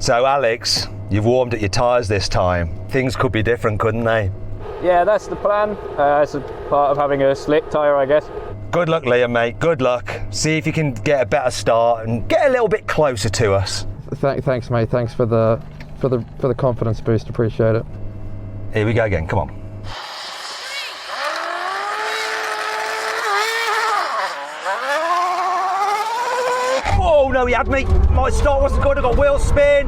So Alex, you've warmed up your tyres this time. Things could be different, couldn't they? Yeah, that's the plan. It's a part of having a slick tyre, I guess. Good luck, Liam, mate. Good luck. See if you can get a better start and get a little bit closer to us. Thanks, mate. Thanks for the confidence boost. Appreciate it. Here we go again. Come on. Oh no, he had me. My start wasn't good. I got wheel spin.